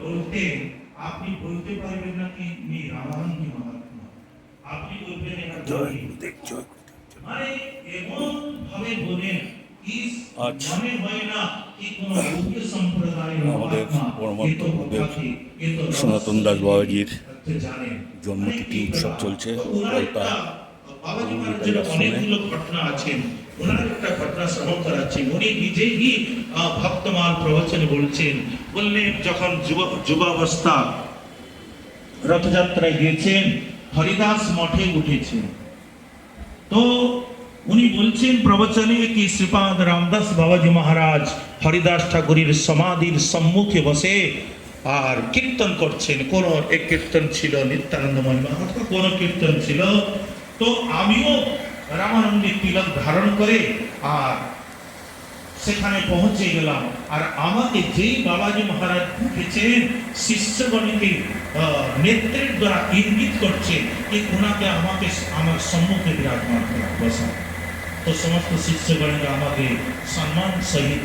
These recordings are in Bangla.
বলতেন, আপনি বলতে পারবেন না কি ইনি রামানন্দ মহাত্মা, আপনি বলবেন এটা কবি। মানে এমন ভাবে বলেন আজ মনে হয় না কি কোন গৌড় সম্প্রদায়ের আমাদের মহাত্মা পরমাত্ম এত গুরুদেব কথাকে এত সনাতন দাস বাবাজির জানেন। জন্মতিথি উৎসব চলছে ওনার কলতা একটা বাবাজি গৌরীটাই মহারাজের আশ্রমে। অনেকগুলো ঘটনা আছেন, ওনার একটা ঘটনা শ্রবণ করাচ্ছেন। উনি নিজেই ভক্তমাল প্রবচনে বলছেন, বললেন যখন যুবাবস্থা রথযাত্রায় গিয়েছেন, হরিদাস মঠে উঠেছেন, তো উনি বলছেন প্রবচনে কি শ্রীপাদ রামদাস বাবাজি মহারাজ হরিদাস ঠাকুরের সমাধির সম্মুখে বসে আর কীর্তন করছেন। কোন এক কীর্তন ছিল নিত্যানন্দময় মহারাজ, কোন কীর্তন ছিল। তো আমিও রামানন্দের তিলক ধারণ করে আর সেখানে পৌঁছে গেলাম। আর আমাকে যেই বাবাজি মহারাজ উঠেছেন, শিষ্যগণকে নেত্রের দ্বারা ইঙ্গিত করছেন যে ওনাকে আমাকে আমার সম্মুখে বিরাজমান করা বসা। তো সমস্ত শিষ্যগণকে আমাকে সম্মান সহিত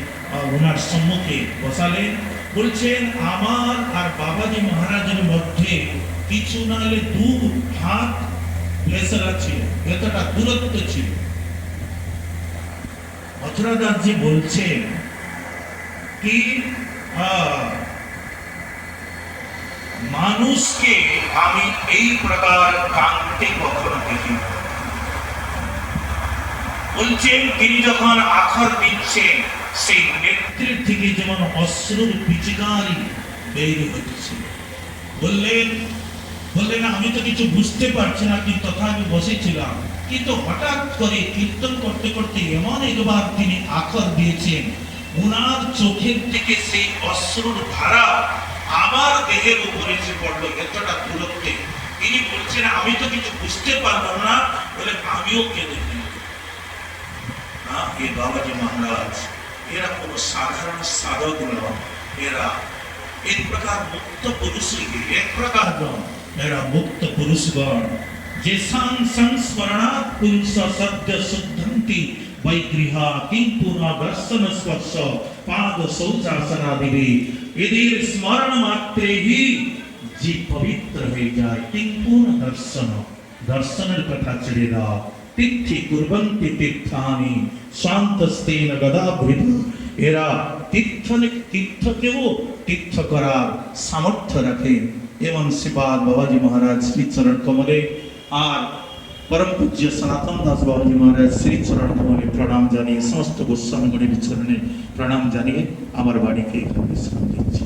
ওনার সম্মুখে বসালেন। বলছেন আমার আর বাবাজি মহারাজের মধ্যে কিছু না হলে 2 হাত ফেসলা ছিল, এতটা দূরত্ব ছিল। মথুরাদাসজি বলছেন কি মানুষকে আমি এই প্রকার কাঁদতে কখনো দেখি। বলছেন তিনি যখন আখর দিচ্ছেন, সেই নেত্রের থেকে যেমন অশ্রুর পিচকারি বের হচ্ছে। বললেন আমি তো কিছু বুঝতে পারছি না, কিন্তু তথাপি বসেছিলাম। কিন্তু হঠাৎ করে কীর্তন করতে করতে এমন একবার তিনি আখর দিয়েছেন, ওনার চোখের থেকে সেই অশ্রুর ধারা আমার দেহের উপরে এসে পড়লো, এতটা দূরত্বে। তিনি বলছেন আমি তো কিছু বুঝতে পারলাম না, বলে আমিও কেঁদে দিলাম। বাবাজি মহারাজ এরা কোন সাধারণ সাধক নয়, এরা এক প্রকার মুক্ত পুরুষ, এক প্রকার এরা মুক্ত পুরুষগণ, যে সংস্মরণাৎ পুরুষ সদ্য শুদ্ধন্তি বৈগৃহা কিন্তু না দর্শন স্পর্শ পাদ শৌচাসনাদিবে। এদের স্মরণ মাত্রেই যে পবিত্র হয়ে যায়। কিন্তু না দর্শনের কথা ছেড়ে দাও। তীর্থে কুর্বন্তি তীর্থানি শান্তস্তেন গদাভৃত। এরা তীর্থকেও তীর্থ করার সামর্থ্য রাখে। এমন শ্রীপাদ বাবাজি মহারাজ শ্রীচরণ কমলে আর পরম পূজ্য সনাতন দাস বাবাজি মহারাজ শ্রীচরণ কমলে প্রণাম জানিয়ে, সমস্ত গোস্বামীগণের চরণে প্রণাম জানিয়ে আমার বাড়িকে এখানে বিশ্রাম দিচ্ছি।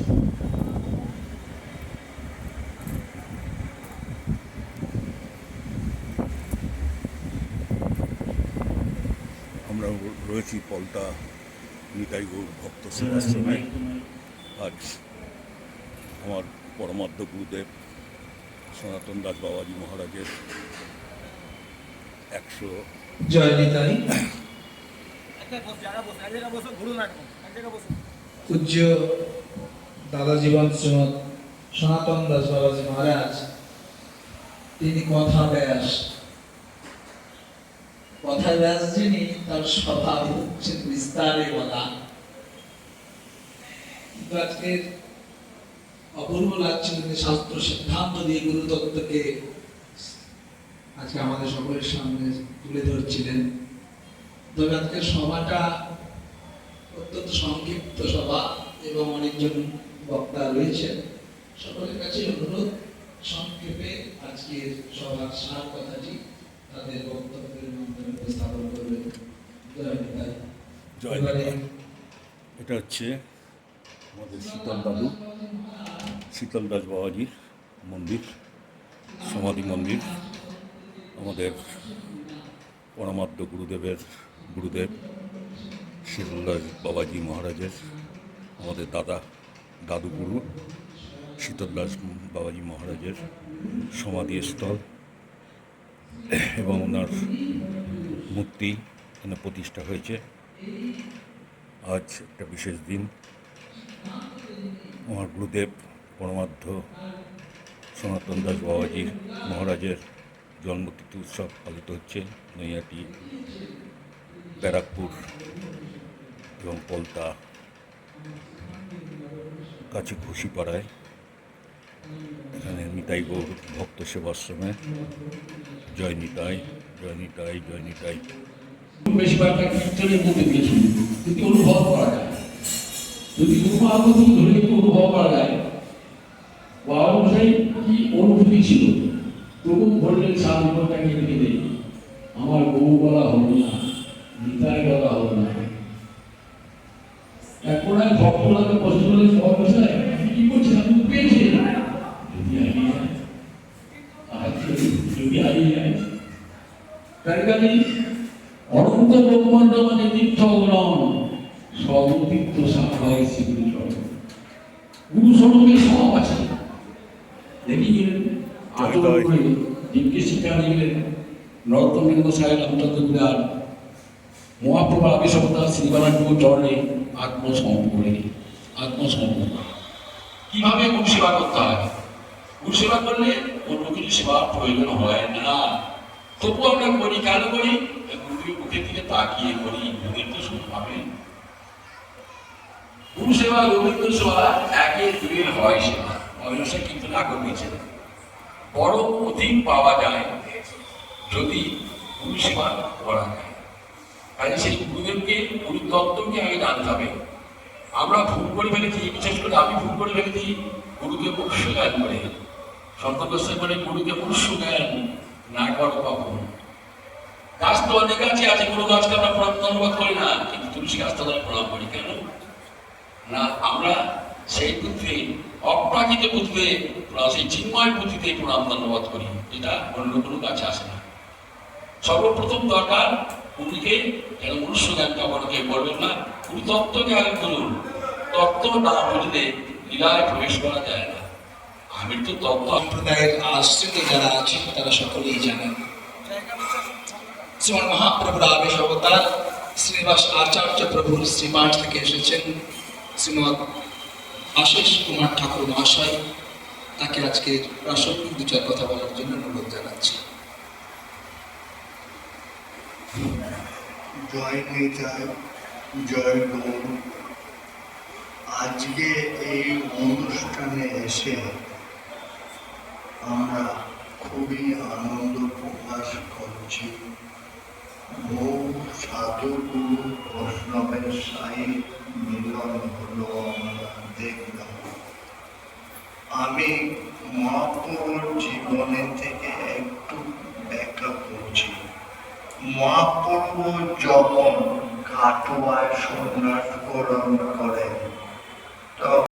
আমরা রয়েছি কলতা নিতাই গৌর ভক্ত সেবাশ্রমে। আজ আমার পরমার্থ গুরুদেব সনাতন দাস বাবাজি মহারাজের 100 জয় নিতাই। পূজ্য দাদাজি শ্রীমৎ সনাতন দাস বাবাজি মহারাজ, তিনি কথা ব্যাস যিনি, তার স্বভাব হচ্ছে বিস্তারে বলা। কিন্তু আজকের অপূর্ব লাগছে তিনি শাস্ত্র সিদ্ধান্ত দিয়ে গুরুতত্ত্বকে আজকে আমাদের সকলের সামনে তুলে ধরছিলেন। তবে আজকের সভাটা অত্যন্ত সংক্ষিপ্ত সভা এবং অনেকজন বক্তা রয়েছেন। সকলের কাছে অনুরোধ, সংক্ষেপে আজকের সভার সার কথাটি তাদের বক্তব্যের মাধ্যমে উপস্থাপন করবেন। এটা হচ্ছে আমাদের শীতল দাদু, শীতল দাস বাবাজির মন্দির, সমাধি মন্দির। আমাদের পরমার্থ গুরুদেব শীতল দাস বাবাজি মহারাজের, আমাদের দাদুগুরু শীতল দাস বাবাজি মহারাজের সমাধিস্থল এবং ওনার মূর্তি এখানে প্রতিষ্ঠা হয়েছে। আজ একটা বিশেষ দিন। আমার গুরুদেব পরমার্থ সনাতন দাস বাবাজি মহারাজের জন্মতিথি উৎসব পালিত হচ্ছে নৈহাটি, ব্যারাকপুর এবং কলতা কাছে ঘুষিপাড়ায়। এখানে নিতাই গৌর ভক্ত সেবাশ্রমে। জয় নিতাই, জয় নিতাই, জয় নিতাই। বেশিরভাগটা কীর্তনের মধ্যে দিয়ে শুনি, যদি অনুভব করা যায়, যদি গুরুমাগতি ধরে অনুভব করা যায়, বাবা মশাই কি অনুভূতি ছিল, তবু বললেন সাধুটাকে রেখে দেই, আমার বউ বলা হবে না, নিতাই বলা হবে না। এখন এক ভক্তরাকে প্রশ্ন করলেন বাবা মশাই কি করছেন, আপনি পেয়েছেন? যদি হারিয়ে যায়, যদি হারিয়ে যায়, তাই কাজে অনন্ত ব্রহ্মাণ্ড মানে তীর্থ গ্রহণ, সর্বতীর্থ সাক্ষায় শ্রীগুরু গুরু স্বরূপে সব আছে। দেখি গেলেন আচরণ করে দিনকে শিক্ষা দিলেন নরোত্তমেন্দ্র গোসাই রামচন্দ্র বিরাট মহাপ্রভা আবির্ভূতা শ্রীবালাটুকু চরণে আত্মসমর্পণ। কিভাবে গুরু সেবা করতে হয়? গুরু সেবা করলে অন্য কিছু সেবার প্রয়োজন হয় না, তবু আমরা করি। কেন করি? গুরুদেব মুখের দিকে তাকিয়ে করি, গুরুদেব তো শুধু পাবেন। গুরু সেবা রবীন্দ্র সেবা একে দুয়ে হয় সেবা, অহিংসা কিন্তু না করে দিয়েছেন। বড় অধিক পাওয়া যায় যদি গুরু সেবা করা যায়। কাজে সেই গুরুদেবকে, গুরু তত্ত্বকে আগে জানতে হবে। আমরা ভুল করে ফেলেছি, বিশেষ করে আমি ভুল করে ফেলেছি গুরুকে মুখ্য জ্ঞান করে। সন্ত গোস্বামী বলে গুরুকে মুখ্য জ্ঞান না করো কখন। গাছ তো অনেক গাছই আছে, কোনো গাছকে আমরা প্রণাম ধন্যবাদ করি না, কিন্তু তুলসী গাছ তো প্রণাম করি কেন না? আমরা সেই বুদ্ধি, অপ্রাকৃত বুদ্ধিতে, সেই চিন্ময় বুদ্ধিতে প্রণাম ধন্যবাদ করি, যেটা অন্য কোনো গাছে আসে না। সর্বপ্রথম দরকার গুরুকে, যেন মনুষ্য জ্ঞানটা আমাকে বলবেন না, গুরু তত্ত্বকে আগে বলুন। তত্ত্ব না বুঝলে লীলায় প্রবেশ করা যায় না। আমি তো তত্ত্ব সম্প্রদায়ের আশ্রিত যারা আছেন তারা সকলেই জানেন শ্রীমন মহাপ্রভুর আবেশ অবতার শ্রীনিবাস আচার্য প্রভুর শ্রীপাঠ থেকে এসেছেন শ্রীমৎ আশিস কুমার ঠাকুর মহাশয়। তাকে আজকে প্রাসঙ্গিক দু চার কথা বলার জন্য অনুরোধ জানাচ্ছি। জয় নিতাই, জয় গৌর। আজকে এই অনুষ্ঠানে এসে আমরা খুবই আনন্দ প্রকাশ করছি। বহু সাধুগুরু বৈষ্ণবের সাহিত্য মিলন হলো আমরা দেখলাম। আমি মহাপ্রভুর জীবনে থেকে একটু ব্যাখ্যা করছি। মহাপ্রভু যখন কাটোয়ায় সন্ন্যাস গ্রহণ করেন